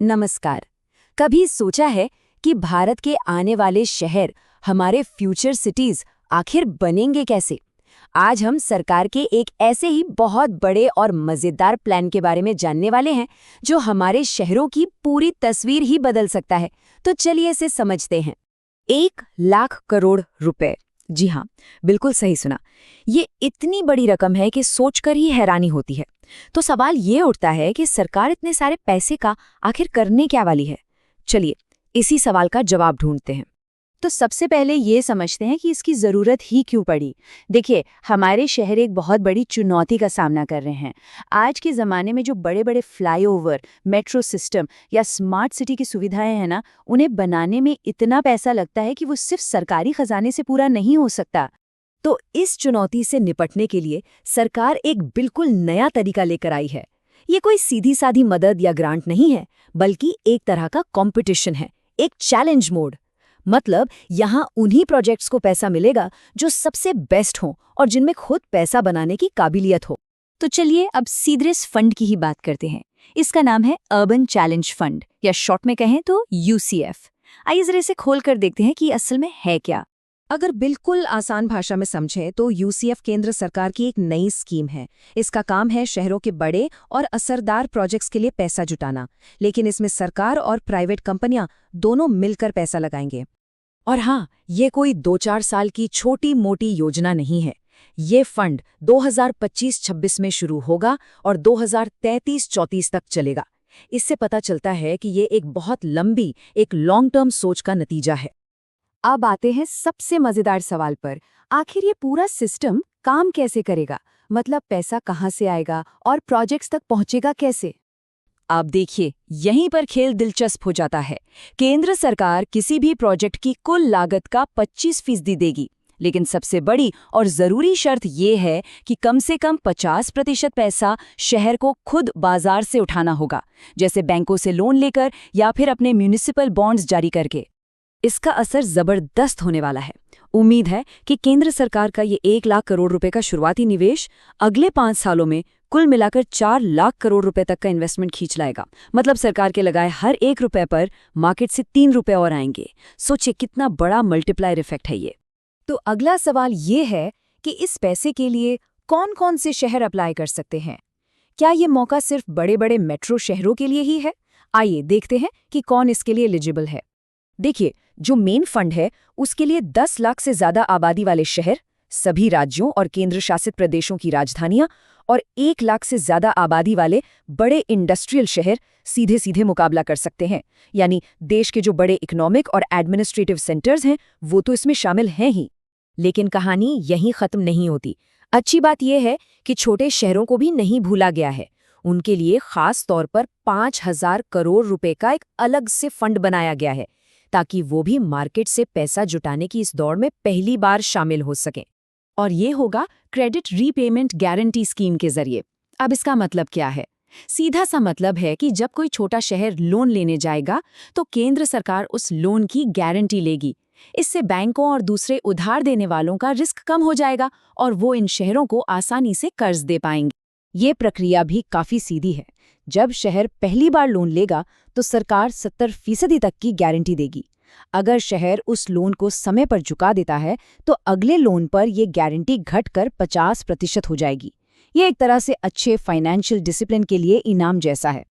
नमस्कार। कभी सोचा है कि भारत के आने वाले शहर, हमारे फ्यूचर सिटीज आखिर बनेंगे कैसे? आज हम सरकार के एक ऐसे ही बहुत बड़े और मजेदार प्लान के बारे में जानने वाले हैं जो हमारे शहरों की पूरी तस्वीर ही बदल सकता है। तो चलिए इसे समझते हैं। 1 लाख करोड़ रुपए। जी हाँ, बिल्कुल सही सुना। ये इतनी बड़ी रकम है कि सोचकर ही हैरानी होती है। तो सवाल ये उठता है कि सरकार इतने सारे पैसे का आखिर करने क्या वाली है। चलिए इसी सवाल का जवाब ढूंढते हैं। तो सबसे पहले ये समझते हैं कि इसकी ज़रूरत ही क्यों पड़ी। देखिए, हमारे शहर एक बहुत बड़ी चुनौती का सामना कर रहे हैं। आज के ज़माने में जो बड़े बड़े फ्लाईओवर, मेट्रो सिस्टम या स्मार्ट सिटी की सुविधाएं हैं ना, उन्हें बनाने में इतना पैसा लगता है कि वो सिर्फ सरकारी खजाने से पूरा नहीं हो सकता। तो इस चुनौती से निपटने के लिए सरकार एक बिल्कुल नया तरीका लेकर आई है। ये कोई सीधी साधी मदद या ग्रांट नहीं है, बल्कि एक तरह का कंपटीशन है, एक चैलेंज मोड। मतलब यहाँ उन्हीं प्रोजेक्ट्स को पैसा मिलेगा जो सबसे बेस्ट हों और जिनमें खुद पैसा बनाने की काबिलियत हो। तो चलिए अब सीधे इस फंड की ही बात करते हैं। इसका नाम है अर्बन चैलेंज फंड, या शॉर्ट में कहें तो यूसीएफ। आइए जरा इसे खोल कर देखते हैं कि असल में है क्या। अगर बिल्कुल आसान भाषा में समझें तो यूसीएफ केंद्र सरकार की एक नई स्कीम है। इसका काम है शहरों के बड़े और असरदार प्रोजेक्ट्स के लिए पैसा जुटाना, लेकिन इसमें सरकार और प्राइवेट कंपनियां दोनों मिलकर पैसा लगाएंगे। और हाँ, ये कोई 2-4 साल की छोटी मोटी योजना नहीं है। ये फंड 2025-26 में शुरू होगा और 2033-34 तक चलेगा। इससे पता चलता है कि ये एक बहुत लंबी, एक लॉन्ग टर्म सोच का नतीजा है। अब आते हैं सबसे मजेदार सवाल पर। आखिर ये पूरा सिस्टम काम कैसे करेगा? मतलब पैसा कहाँ से आएगा और प्रोजेक्ट्स तक पहुंचेगा कैसे? आप देखिए, यहीं पर खेल दिलचस्प हो जाता है। केंद्र सरकार किसी भी प्रोजेक्ट की कुल लागत का 25% देगी, लेकिन सबसे बड़ी और जरूरी शर्त ये है कि कम से कम 50% पैसा शहर को खुद बाजार से उठाना होगा, जैसे बैंकों से लोन लेकर या फिर अपने म्यूनिसिपल बॉन्ड्स जारी करके। इसका असर जबरदस्त होने वाला है। उम्मीद है कि केंद्र सरकार का ये 1 लाख करोड़ रुपए का शुरुआती निवेश अगले 5 सालों में कुल मिलाकर 4 लाख करोड़ रुपए तक का इन्वेस्टमेंट खींच लाएगा। मतलब सरकार के लगाए हर 1 रुपए पर मार्केट से 3 रुपए और आएंगे। सोचिए कितना बड़ा मल्टीप्लायर इफेक्ट है ये। तो अगला सवाल ये है कि इस पैसे के लिए कौन कौन से शहर अप्लाई कर सकते हैं? क्या ये मौका सिर्फ बड़े बड़े मेट्रो शहरों के लिए ही है? आइए देखते हैं कि कौन इसके लिए एलिजिबल है। देखिए, जो मेन फंड है उसके लिए 10 लाख से ज्यादा आबादी वाले शहर, सभी राज्यों और केंद्र शासित प्रदेशों की राजधानियां और 1 लाख से ज्यादा आबादी वाले बड़े इंडस्ट्रियल शहर सीधे सीधे मुकाबला कर सकते हैं। यानी देश के जो बड़े इकोनॉमिक और एडमिनिस्ट्रेटिव सेंटर्स हैं वो तो इसमें शामिल हैं ही। लेकिन कहानी यहीं खत्म नहीं होती। अच्छी बात यह है कि छोटे शहरों को भी नहीं भूला गया है। उनके लिए खास तौर पर 5,000 करोड़ रुपए का एक अलग से फंड बनाया गया है, ताकि वो भी मार्केट से पैसा जुटाने की इस दौड़ में पहली बार शामिल हो सकें। और ये होगा क्रेडिट रीपेमेंट गारंटी स्कीम के जरिए। अब इसका मतलब क्या है? सीधा सा मतलब है कि जब कोई छोटा शहर लोन लेने जाएगा तो केंद्र सरकार उस लोन की गारंटी लेगी। इससे बैंकों और दूसरे उधार देने वालों का रिस्क कम हो जाएगा और वो इन शहरों को आसानी से कर्ज दे पाएंगे। ये प्रक्रिया भी काफी सीधी है। जब शहर पहली बार लोन लेगा तो सरकार 70% तक की गारंटी देगी। अगर शहर उस लोन को समय पर चुका देता है तो अगले लोन पर यह गारंटी घटकर 50% हो जाएगी। ये एक तरह से अच्छे फाइनेंशियल डिसिप्लिन के लिए इनाम जैसा है।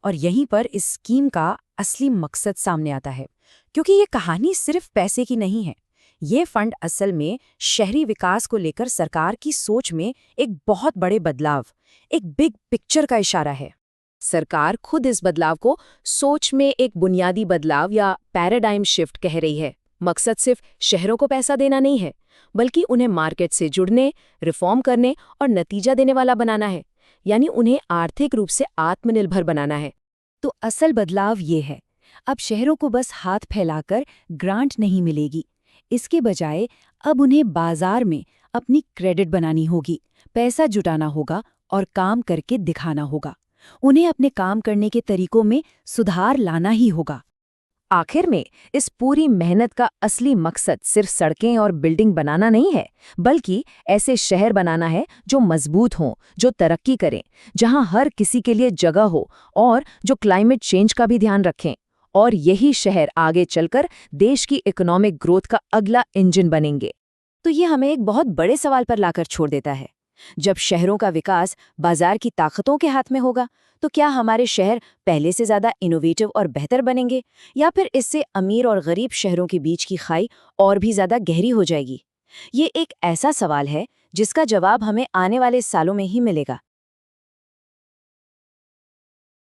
और यहीं पर इस स्कीम का असली मकसद सामने आता है, क्योंकि ये कहानी सिर्फ पैसे की नहीं है। ये फंड असल में शहरी विकास को लेकर सरकार की सोच में एक बहुत बड़े बदलाव, एक बिग पिक्चर का इशारा है। सरकार खुद इस बदलाव को सोच में एक बुनियादी बदलाव या पैराडाइम शिफ्ट कह रही है। मकसद सिर्फ शहरों को पैसा देना नहीं है, बल्कि उन्हें मार्केट से जुड़ने, रिफॉर्म करने और नतीजा देने वाला बनाना है। यानी उन्हें आर्थिक रूप से आत्मनिर्भर बनाना है। तो असल बदलाव ये है, अब शहरों को बस हाथ फैलाकर ग्रांट नहीं मिलेगी। इसके बजाय अब उन्हें बाजार में अपनी क्रेडिट बनानी होगी, पैसा जुटाना होगा और काम करके दिखाना होगा। उन्हें अपने काम करने के तरीकों में सुधार लाना ही होगा। आखिर में इस पूरी मेहनत का असली मकसद सिर्फ सड़कें और बिल्डिंग बनाना नहीं है, बल्कि ऐसे शहर बनाना है जो मजबूत हों, जो तरक्की करें, जहां हर किसी के लिए जगह हो और जो क्लाइमेट चेंज का भी ध्यान रखें। और यही शहर आगे चलकर देश की इकोनॉमिक ग्रोथ का अगला इंजन बनेंगे। तो ये हमें एक बहुत बड़े सवाल पर लाकर छोड़ देता है। जब शहरों का विकास बाजार की ताकतों के हाथ में होगा, तो क्या हमारे शहर पहले से ज्यादा इनोवेटिव और बेहतर बनेंगे, या फिर इससे अमीर और गरीब शहरों के बीच की खाई और भी ज्यादा गहरी हो जाएगी? ये एक ऐसा सवाल है जिसका जवाब हमें आने वाले सालों में ही मिलेगा।